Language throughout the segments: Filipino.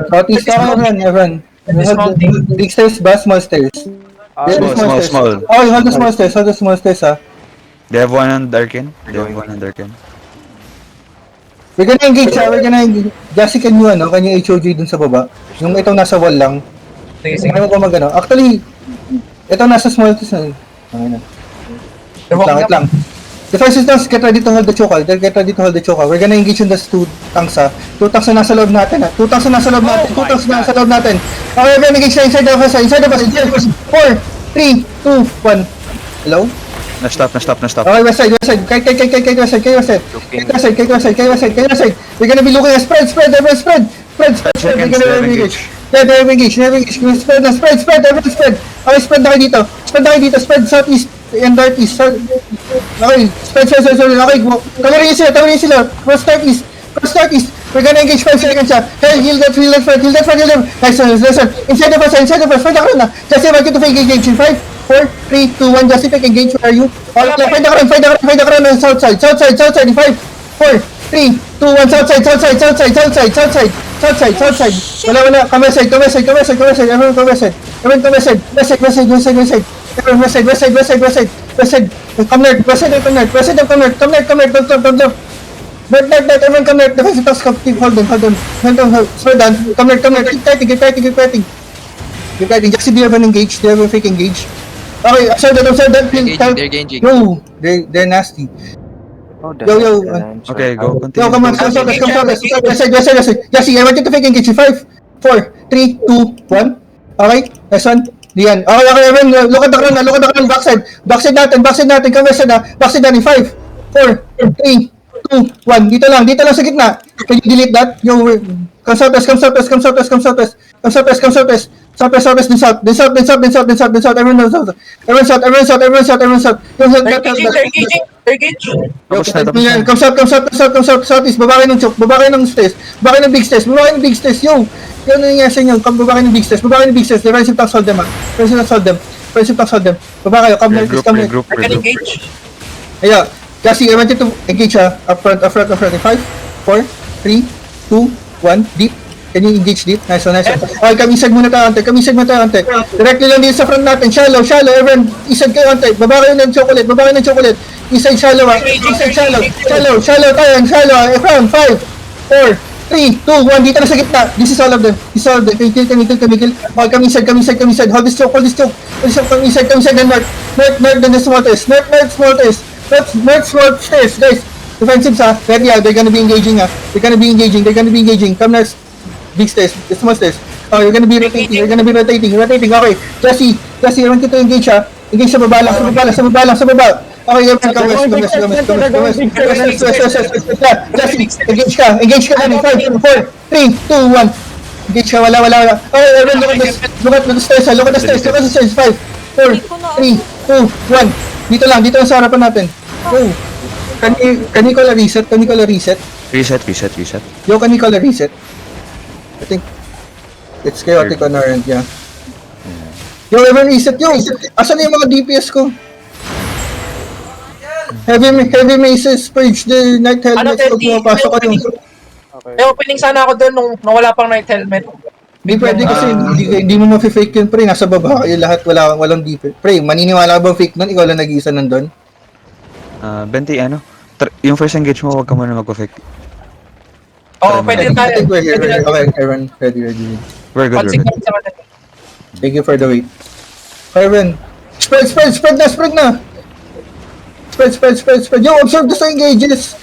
Southeast ako, Evan. Big stairs ba? Small stairs? Small. Oh, hold the small stairs, ha? They have one on Darken. We're gonna engage, ha? Jassy, can you HOG dun sa baba? Yung itong nasa wall lang. Sige. Ano ko magano? Actually, itong nasa small stairs na. Okay na. Wait lang. The first instance, get ready to hold the chokehold. We're gonna engage in those 2 tanks, ha? 2 tanks na nasa loob natin, ha? 2 tanks na nasa loob natin. Okay, we're gonna engage na inside the bus. 4, 3, 2, 1. Hello? Na-stop. Okay, west side. Kay west side. We're gonna be looking at spread. We're gonna engage. Never engage. Spread. Everyone spread. Okay, spread na kayo dito. Spread southeast and northeast. Okay, spread. Okay, colorin sila. Cross northeast. We're gonna engage 5 seconds, ha. Hey, heal that front. Nice one. Inside the first. Find the na. Just want you to fake engage in 5, 4, 3, 2, 1. Just fake engage. Where are you? Find the current on southside. In 5, 4, 3, 2, 1. Southside. Wala. Come west side. Everyone come west side. West side. Everyone west side. Come north. Don't jump. North, everyone come north. Defensive task, hold on. Spread down. Come north. Keep fighting. Just be everyone engaged. They have a fake engage. Okay, observe that. They're engaging. No, they're nasty. Yo. Okay, go. Yo, Continue. come on, come south. West side. Jesse, I want you to fake engage in 5, 4, 3, 2, 1. Okay, next one. Diyan. Okay, everyone, look at the ground, backside natin. Come west side, ha. Backside natin, 5, 4, 3, 2, 1. Dito lang sa gitna. Can you delete that? Yo, come southwest. Southwest, then south. Everyone south. They're engaging. Tapos na. Come south, southeast. Baba kayo ng stairs. Baba kayo ng big stairs. Yo, yun ang nangyari sa inyo. Baba kayo ng big stairs. Defensive tanks hold them, ha. Defensive tanks hold them. Baba kayo. Come north. Group. Engage. Ayan. Kasi I want you to engage, ha. Up front. In 5, 4, 3, 2, 1. Deep. Can you engage deep? Nice one. Okay, kamisag muna tayo, ante. Directly lang dito sa front natin. Shallow. Everyone, isag kayo, ante. Baba kayo ng chocolate. Isag shallow, ha. Shallow tayo. Front. 5, 4, 3, 2, 1. Dito na sa gitna. This is all of them. Kill. Okay, kamisag. Hold this choke. Kamisag and north. North, then the small test. North small stairs, guys. Defensive, ha. Ready, ha. They're gonna be engaging. Come next. Big stairs, small stairs. Oh, you're gonna be rotating. Okay, Jesse, I want you to engage, ha. Engage sa baba lang. Okay, everyone, come west. Jesse, engage ka. 5, 4, 3, 2, 1. Engage ka, wala. Okay, everyone, look at the stairs, ha. 5, 4, 3, 2, 1. Dito lang sa harapan natin. Go. Can you call a reset? Reset. Yo, can you call a reset? I think it's chaotic on our end, yeah. Yo, everyone reset. Yo, asan yung mga DPS ko? Heavy maces, purge the night helmets pag pumapasok ka yung... May opening sana ako doon nung wala pang night helmet. Hindi pwede kasi hindi mo ma-fake yun, pre. Nasa baba kayo lahat, walang DPS. Pre, maniniwala ka ba fake nun? Ikaw lang nag-iisa nandun? Benti, yung first engage mo, wag ka muna mag-fake. Oo, pwede tayo. Okay, everyone, ready. We're good. Thank you for the wait. Everyone, spread na! Spread. Yo, observe the engages.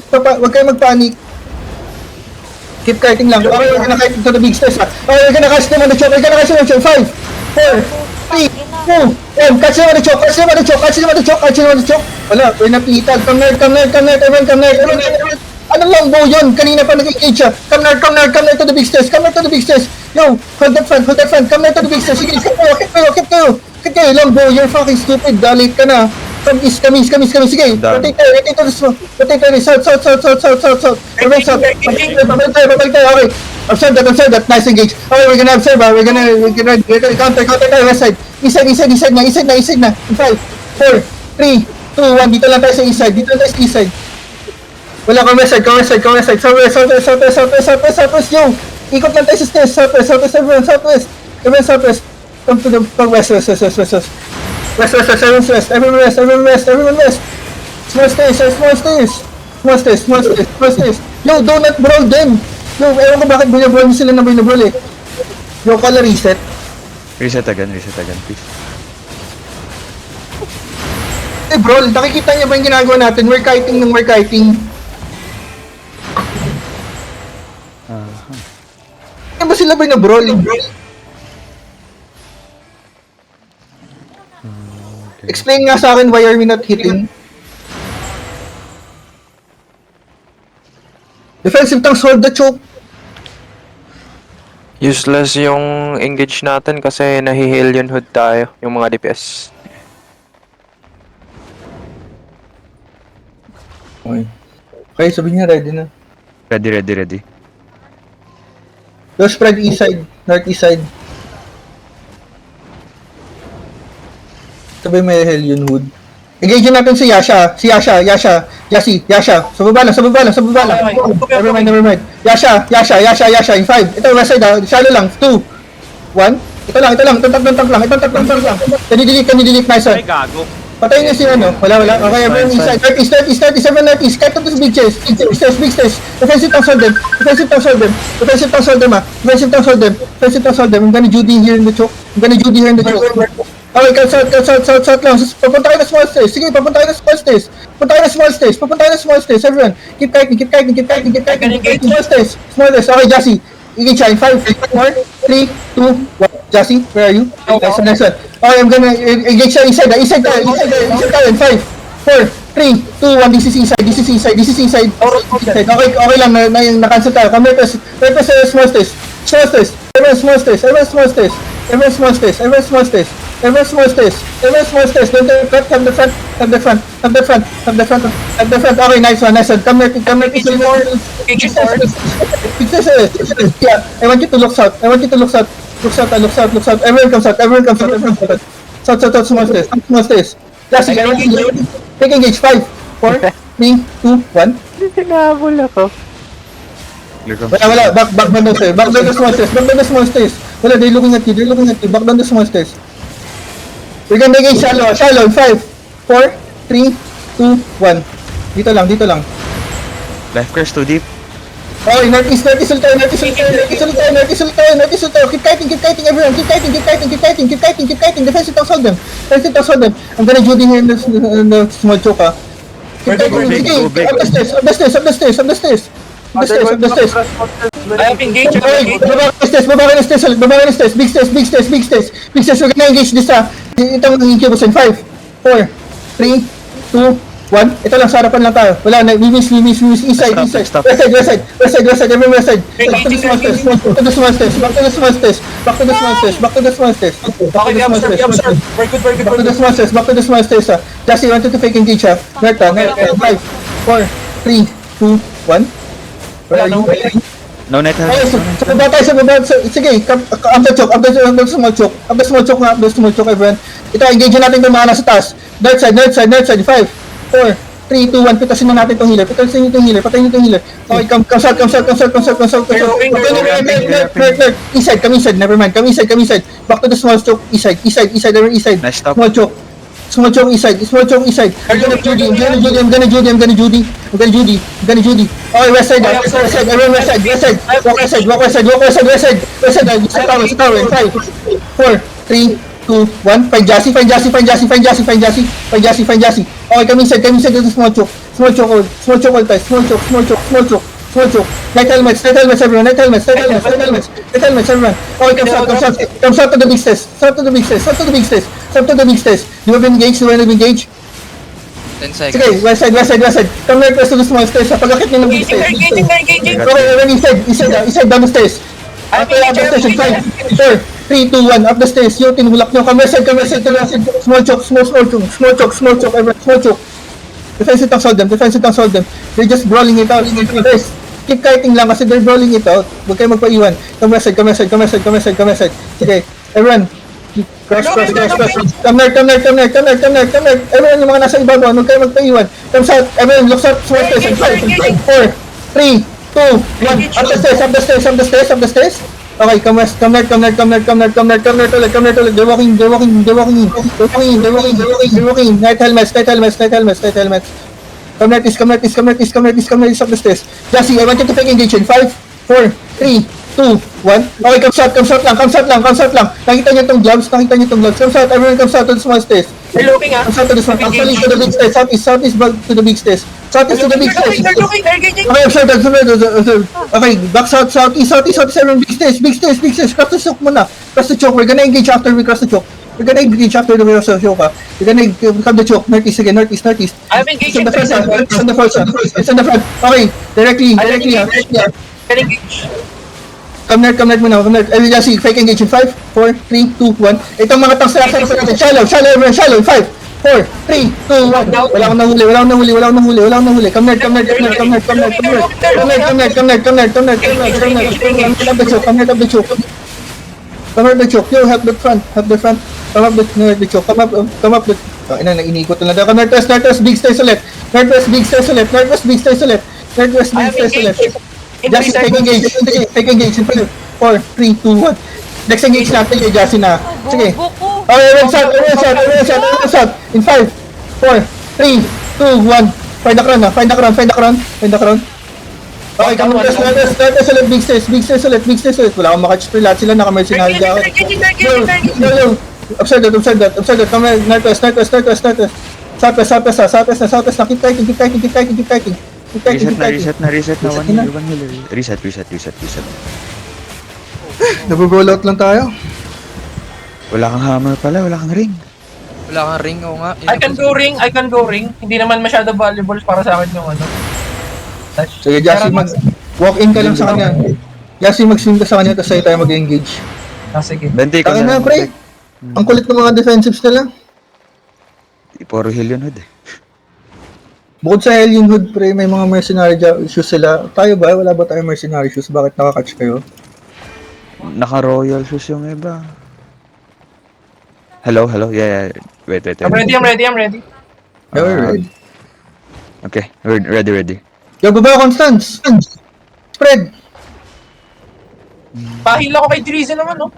Huwag kayo mag-panic. Keep kiting lang. Okay, we're gonna kite to the big stairs, ha. Okay, we're gonna catch them on the choke. 5, 4, 3, 2, 1. Catch them on the choke. Wala, we're not itag. Come north. Everyone, come north. Anong longbow yun? Kanina pa nag-engage siya. Come north to the big stairs. Yo, hold that front. Come north to the big stairs. Sige, keep kayo. Longbow, you're fucking stupid. Dalit ka na. From east, kami. Sige, rotate to the south. Everyone south. Babalik tayo. Okay. Observe that. Nice engage. Okay, we're gonna observe, ha. We're gonna counter tayo west side. East side na. In 5, 4, 3, 2, 1. Dito lang tayo sa east side. Wala, come west side. Southwest, yo! Ikot lang tayo sa stairs. Southwest, southwest, everyone, southwest. Everyone southwest. Come to the west, west, west, west, west, west. West, west, west, everyone west, everyone west, everyone west, everyone west. Small stairs, small stairs. Small stairs, small stairs, small stairs. Yo, do not brawl them. Yo, ewan ko bakit binabrawl nyo sila na binabrawl eh. Yo, call a reset. Reset again, please. Eh, brawl, nakikita niyo ba yung ginagawa natin? We're kiting ng we're kiting. Ano ba sila binabrawl? Explain nga sa akin why are we not hitting? Defensive tanks hold the choke. Useless yung engage natin kasi nahi-heal yun hood tayo, yung mga DPS. Okay, sabihin niya ready na. Ready. Go spread east side, northeast side. Sabi may hell yun, Hood. Engage natin si Yasha. Yasha. Sa baba lang. Never mind. Yasha. In 5. Ito, west side ah. Shallow lang. 2. 1. Ito lang. Itong tank lang. Can you delete? Nice one. Ay, gago. Patayin niyo si ano. Wala. Okay, everyone inside. 37 northeast. Cut to the big chest. Big stairs. Defensive tanks hold them. I'm gonna Judy here in the choke. Okay, south lang. Papunta kayo na small stairs. Sige, papunta kayo na small stairs. Everyone, keep kiting. Small stairs. Okay, Jassy. Engage siya in 5, 4, 3, 2, 1. Jassy, where are you? Nice one. Okay, I'm gonna engage siya inside. Inside tayo in 5, 4, 3, 2, 1. This is inside. Okay lang, na-cancel tayo. Come right sa small stairs. Everyone small stairs. Don't cut from the front. Okay, nice one. Come here. Yeah, I want you to look south. Look south. Everyone comes out. South, small stairs. Jassy, take engage. 5, 4, 3, 2, 1. Hinabol ako. Wala. Back down the small stairs. Wala, they're looking at you. Back down the small stairs. We're gonna engage shallow. 5, 4, 3, 2, 1. Dito lang. Life curse too deep. Okay, northeast ulit tayo. Keep kiting, everyone. Keep kiting. Defensive tanks hold them. I'm gonna Judy here in the small choke, ha. Keep kiting. Sige, up the stairs. I have engaged. Okay, baba ka na stairs. Big stairs. We're gonna engage this, ha. Itong incubus in 5, 4, 3, 2, 1. Ito lang, sa harapan lang tayo. Wala na, we miss. East side. West side, everyone west side. Back to the small stairs. Back to the small stairs. Okay, observe. We're good. Back to the small stairs, ha. Jassy, wanted to fake engage, ha. North, ha. 5, 4, 3, 2, 1. Where are you? No net Okay, health. sa baba. Sige, up the small choke, everyone. Ito, engage natin itong mga nasa taas. North side. 5, 4, 3, 2, 1. Pitasin na natin itong healer. Patayin itong healer. Okay, come south. East side, come inside. Never mind. Come inside. Back to the small choke. East side. Nice stop. Small choke east side. I'm gonna Judy. Okay, west side. Everyone west side. Walk west side. Sa tower. 5, 4, 3, 2, 1. Find Jassy. Okay, come inside to the small choke. Small choke all time. Small choke. Light helmets, everyone. Everyone. Okay, come south to the big stairs. You have engaged? 10 seconds. Sige, west side. Come right west to the small stairs. Sa pagkakit nyo ng big stairs. Engaging. Okay, everyone inside down the stairs. Up the stairs in 5, 4, 3, 2, 1. Up the stairs. Yung tinulak nyo. Come west side. Small choke. Everyone, small choke. Defensive tanks hold them. They're just brawling it out. Guys, keep kiting lang kasi they're brawling it out. Huwag kayo magpaiwan. Come west side. Sige, everyone. Crash. Come north. Everyone, yung mga nasa ibabaw, huwag kayo magpaiwan. Come south. Everyone, look south. Small stairs. 5, 4, 3, 2, 1. Up the stairs, up the stairs, up the stairs, up the stairs. Okay, come west, come north, come north, come north, come north, come north, come north ulit, come north ulit. They're walking, they're walking, they're walking in. They're walking in, they're walking, they're walking, they're walking in. Night helmets, night helmets, night helmets, night helmets. Come northeast, come northeast, come northeast, come northeast, come northeast up the stairs. Jassy, I want you to fake engage in 5, 4, 3, 2, 1. Okay, come south lang, come south lang, come south lang. Nakita niyo tong gloves, nakita niyo tong gloves. Come south, everyone come south to the small stairs. They're looking, ah. Come south to the small, actually to the big stairs. Southeast back to the big stairs. Southeast to the big stairs. They're looking, they're engaging. Okay, observe. Okay, back southeast, everyone, big stairs. Cross the choke muna. Cross the choke. We're gonna engage after we cross the choke. We're gonna engage after the we cross the choke, ha. We're gonna become the choke. Northeast again, northeast. I'm engaging. It's on the front, ha. It's on the front, ha. It's on the front. Okay, directly, ha. They're engaged. Come north muna, come north. Everyone, see, fake engage in 5, 4, 3, 2, 1. Itong mga tanks na nasa natin. Shallow, everyone, shallow. 5, 4, 3, 2, 1. Wala akong nahuli. Come north. Come north of the choke. Yo, help the front. Come up the choke. Come up the... iniikot na lang. Come northwest, big stairs ulit. Northwest, big stairs ulit. Jassy, take engage. 4, 3, 2, 1. Next engage natin kay Jassy na. Sige. Okay, everyone shot. In 5, 4, 3, 2, 1. Find the crown. Okay, come on, let's ulit, big stairs ulit. Wala akong makatch per lahat sila, naka-mercenary They're jacket. engaging. Yo. Observe that. Come on, northwest. Southwest. Keep fighting. Reset na. One healer. Reset. Nabubroll out lang tayo. Wala kang hammer pala, wala kang ring. Wala kang ring, oo nga. I can go ring. Hindi naman masyado valuable para sa akin yung ano. Touch. Sige, Jassy, walk in ka lang sa kanya. Jassy, mag-swing ka sa kanya, tapos sa'yo tayo mag-engage. Sige. Bente ko Taka na, pre. Ang kulit ng mga defensives nila. Puro heal yun, Hood. Bukod sa Alien Hood, pre, may mga mercenary shoes sila. Tayo ba? Wala ba tayong mercenary shoes? Bakit nakakatch kayo? Naka-royal shoes yung iba. Hello? Yeah. Wait. I'm ready. Yeah, we're ready. Okay, we're ready. Yo, baba, Constance! Spread! Pahil ako kay Drizzy naman, no?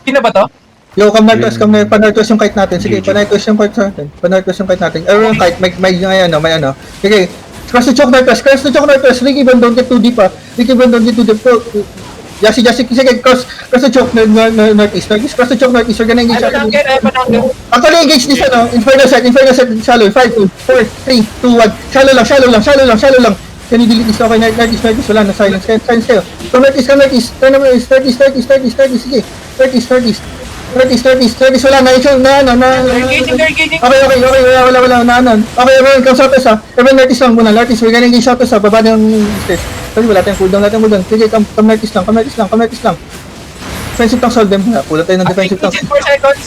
Sino ba to? Yo, come northwest yung kite natin. Sige, pa-northwest yung kite natin. Everyone kite, may ano. Sige, cross the choke northwest. Ricky Van, don't get too deep, ha. Jassy, sige, cross the choke northeast. Cross the choke northeast. We're gonna engage. I have an angle. Actually, engage this, ano, inferno set, shallow, 5, 4, 3, 2, 1. Shallow lang. Can you delete this? Okay, northeast, wala na, silence kayo. Come northeast, turn over, northeast, sige. Northeast, wala na, They're engaging. Okay, wala, naanon. Okay, everyone, come southwest, ha. Everyone, northeast lang muna, we're gonna engage southwest, ha. Baba ng stairs. Sorry, wala tayong cooldown. Sige, come northeast lang. Defensive tank solve them. Kulat tayo ng defensive tank.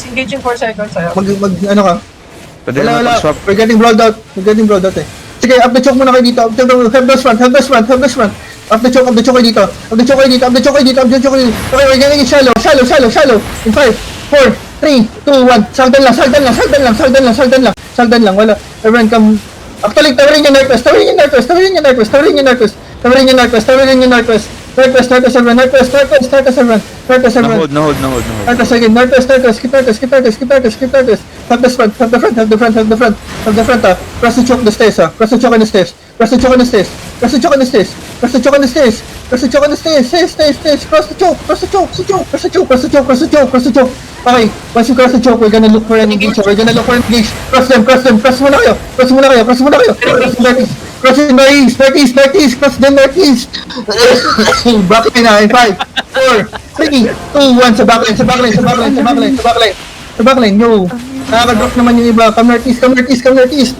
Engaging 4 seconds. Ano ka? Pwede Wala. na swap. We're getting brawled out eh. Sige, up the choke muna kayo dito. Help those front. Up the choke kayo dito. Okay, we're getting it shallow. In 5, 4, 3, 2, 1. Sagdan lang. Wala. Everyone come. Actually, towering yung northwest. Northwest, everyone. No hold. Northwest again, northwest, keep northwest. Have the front, ha. Cross the choke on the stairs, ha. Cross the choke on the stairs. Cross the choke on the stairs. Okay, once you cross the choke, we're gonna look for an engage. Cross them. Cross muna kayo. Northeast. Cross them northeast. Backline na, in 5, 4, 3, 2, 1. Sa backline. Yo, nakaka-drop naman yung iba. Come northeast. Yo, come northeast.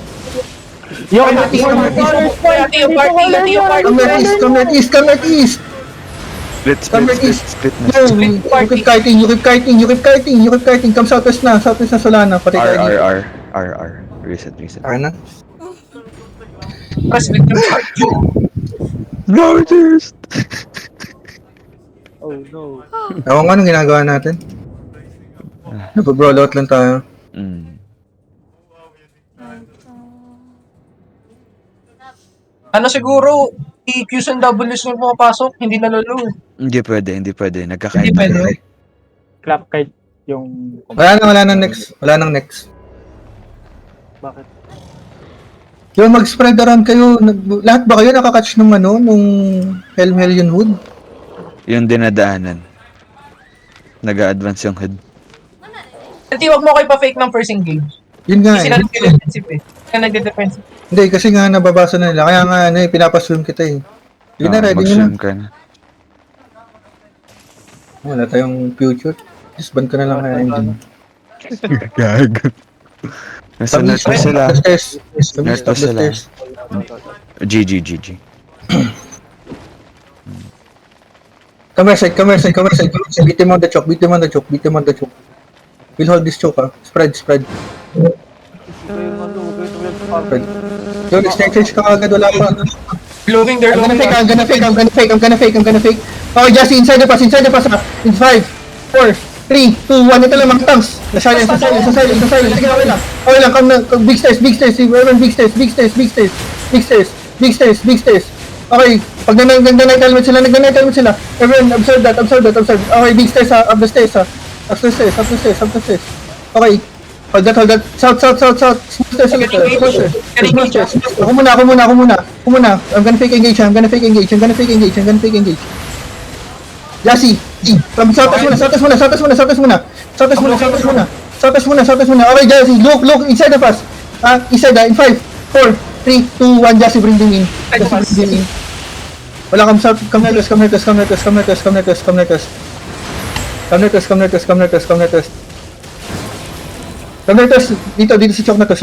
Split na. Yo, you keep kiting. Come southwest na Solana. Patay tayo. R. Reset. Taka na. Press with your heart. Northwest! Ewan ko anong ginagawa natin. Nagpa-brawl out lang tayo. Ano siguro, i-Qs and Ws yung pumapasok, hindi nalolo. Hindi pwede, hindi pwede. Hindi Nagkakain pwede. tayo. Clap kite yung... Wala nang next. Wala nang next. Bakit? Yung mag-spread around kayo, lahat ba kayo nakakatch nung ano, nung Helmelion Hood? Yung dinadaanan. Nag-a-advance yung head. Hindi, wag mo kayo pa-fake ng first engage. Yun nga Hindi eh. sila nag-defensive eh. Kaya nag-defensive. Hindi, kasi nga nababasa na nila. Kaya nga, ano eh, pinapaswim kita eh. Yun na, ready nyo na. Mag-swim ka na. Wala tayong future. Just ban ko na lang kaya engine. Gago. Nasa north pa sila. Up the stairs. North pa Up the sila. stairs. GG. Come here, side. Beat him on the choke. We'll hold this choke, ah. Spread. Yun, exchange ka agad, wala pa. Loading, they're I'm loading. gonna fake. Oh, just inside the pass, ah. In 5, 4, 3, 2, 1. Ito lang, mga tanks. Silence. Sige, okay lang. Come na, big stairs. Everyone, big stairs. Okay, pag nag-night helmet sila. Everyone, observe that. Okay, big stairs, ha. Up the stairs. Up the stairs. Okay. Hold that. South. Small stairs. Ako muna. I'm gonna fake engage. Lassie, from Southwest muna. Okay, Lassie, look, inside the pass. Inside in 5, 4, 3, 2, 1, Lassie, bring them in. Wala, come south, come let us. Dito sa chok na to.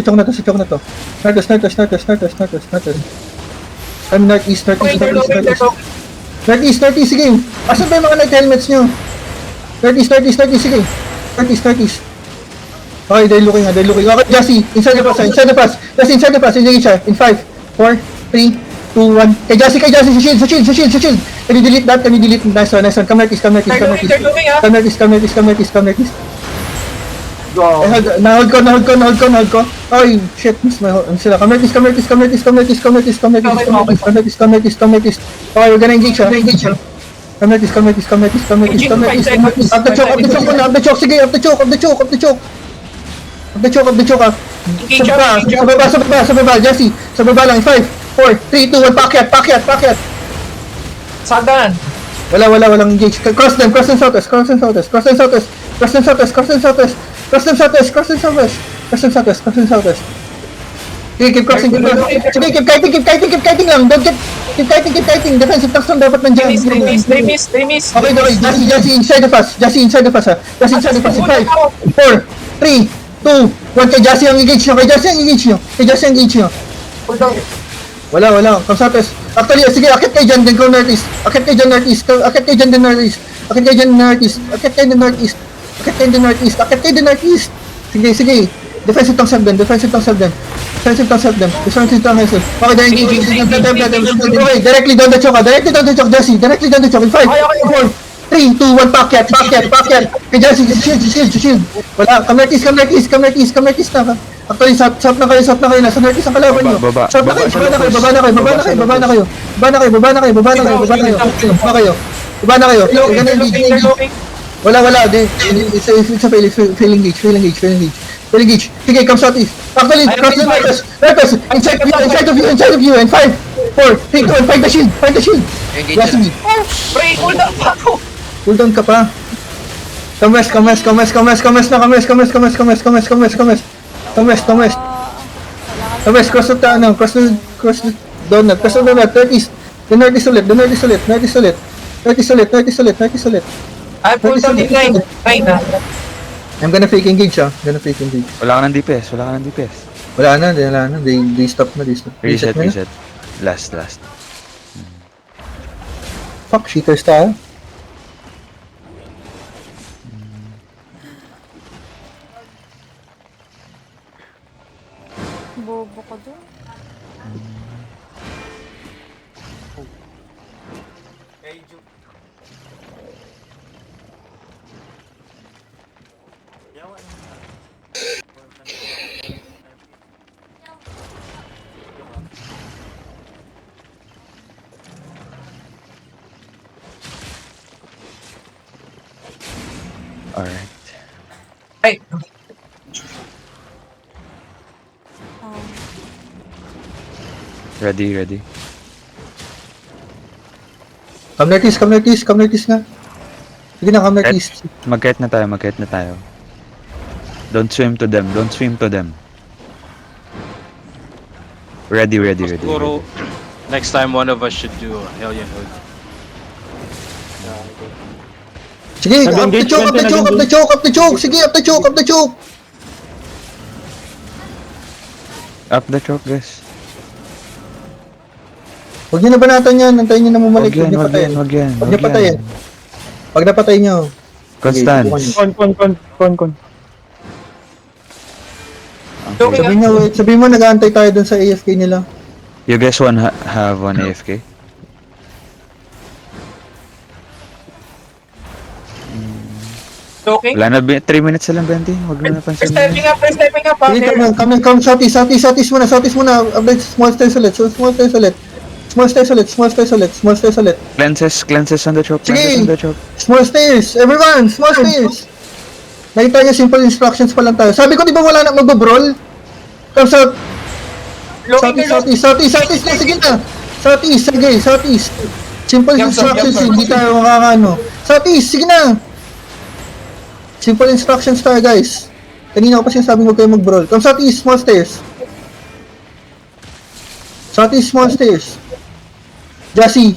Northeast. Northeast, sige. Asan ba yung mga night helmets nyo? Northeast, sige. Northeast. Okay, they're looking. Okay, Jassy, inside the pass. Jassy, inside the pass. Engage siya. In 5, 4, 3, 2, 1. Kay Jassy, sa shield. Can you delete that? Nice one. Come Northeast. They're loading, ah. Come Northeast. Na-hold ko. Ay, shit, miss my hold. Ano sila? Come Northeast. Okay, we're gonna engage siya. Come Northeast. Up the choke. Sige, up the choke. Engage Sa baba, Jesse. Sa baba lang, 5, 4, 3, 2, 1, pakyat. Sagan. Walang engage. Cross them southwest. Sige, keep crossing. Sige, keep kiting lang. Don't keep kiting. Defensive taxon dapat nandiyan. They miss. Okay. Jesse, inside the pass, ha. In 5, 4, 3, 2, 1. Kay Jesse ang engage nyo. Wala. Come southwest. Actually, sige, akit kayo dyan, then go northeast. Akit kayo dyan northeast. Sige. Defensive tanks of them. Okay, they're engaging. Okay, directly down the choke, Jesse. Directly down the choke. In 5, 4, 3, 2, 1, pakyat. Kay Jesse, shield. Wala, come northeast na. Actually, south na kayo. Nasa northeast ang kalaban nyo. Baba. South na kayo, baba na kayo. We're gonna engage. Wala. It's a fail engage. Sige, come southeast. Actually, cross the Marcus. Inside of you. And 5, 4, 3, 2, 1. Find the shield. Last me. Break, hold up ako. Hold on ka pa. Come west. Cross the donut. Northeast. The northeast ulit. I pulled down the line. Right na. I'm gonna fake engage, ah. Wala ka ng DPS. Wala na. They stop na. Reset. na. Last. Fuck, cheater style. Bobo ko dun. Alright. Ay, Ready, ready. Come Nertis, come Nertis, come Nertis nga. Sige na, come Nertis. Mag-kite na tayo, mag-kite na tayo. Don't swim to them, don't swim to them. Ready, ready, ready. Siguro, next time one of us should do Alien Hood. Sige, up the Nag-engage, choke, up the choke, up the choke, up the choke. Sige, up the choke, up the choke. Up the choke, guys. Huwag niyo na banatan yan, antayin niyo na bumalik. Wag yan, Huwag niyo wag patayin. yan, wag yan. Huwag niyo patayin. Pag napatay niyo, Constance. Con. Okay. sabihin mo, nag-aantay tayo dun sa AFK nila. You guys have one AFK? okay. Wala na, 3 minutes na lang, Benty. Huwag na napansin. First stepping up, Sige, come, southeast muna. Update, small stairs ulit, small stairs ulit. Cleanses on the choke, Sige. cleanses on the choke. Small stairs, everyone, small stairs. Nakita niyo, simple instructions pa lang tayo. Sabi ko, di ba wala na magbabrawl? Come south. Southeast na, sige na. Southeast. Simple Jump south, instructions, jump south. hindi tayo makakano. Southeast, sige na. Simple instructions tayo, guys. Kanina ko pa sinasabi mo kayo mag-brawl. Come southeast, small stairs. Jassy.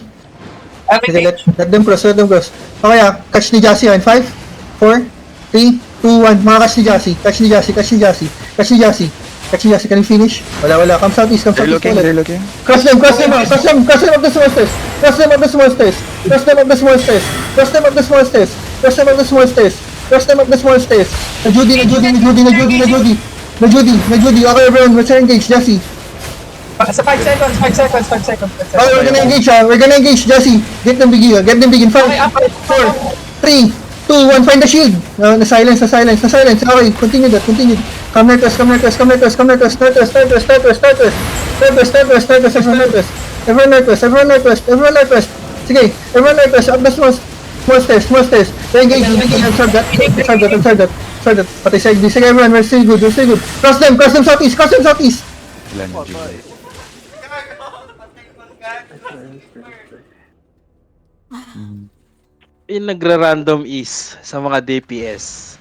Sige, let them cross. Okay, catch ni Jassy in 5, 4, 3, 2, 1. Mga catch ni Jassy. Catch ni Jassy. Can you finish? Wala. Come southeast They're looking, ulit. they're looking. Cross them up the small stairs. Cross them up the small stairs. Na Judy. Okay, everyone, let's engage, Jassy. Sa 5 seconds. Okay, we're gonna engage, Jassy. Get them begin. 5, 4, 3, 2, 1, find the shield. Na silence. Okay, continue that. Come Nertus. Everyone Nertus. Sige, everyone Nertus. Up the small stairs. Engage. Observe that. Patay sa XD. Sige, everyone, we're still good. Cross them southeast. Wala na, Judy. Yung nagra-random is sa mga DPS.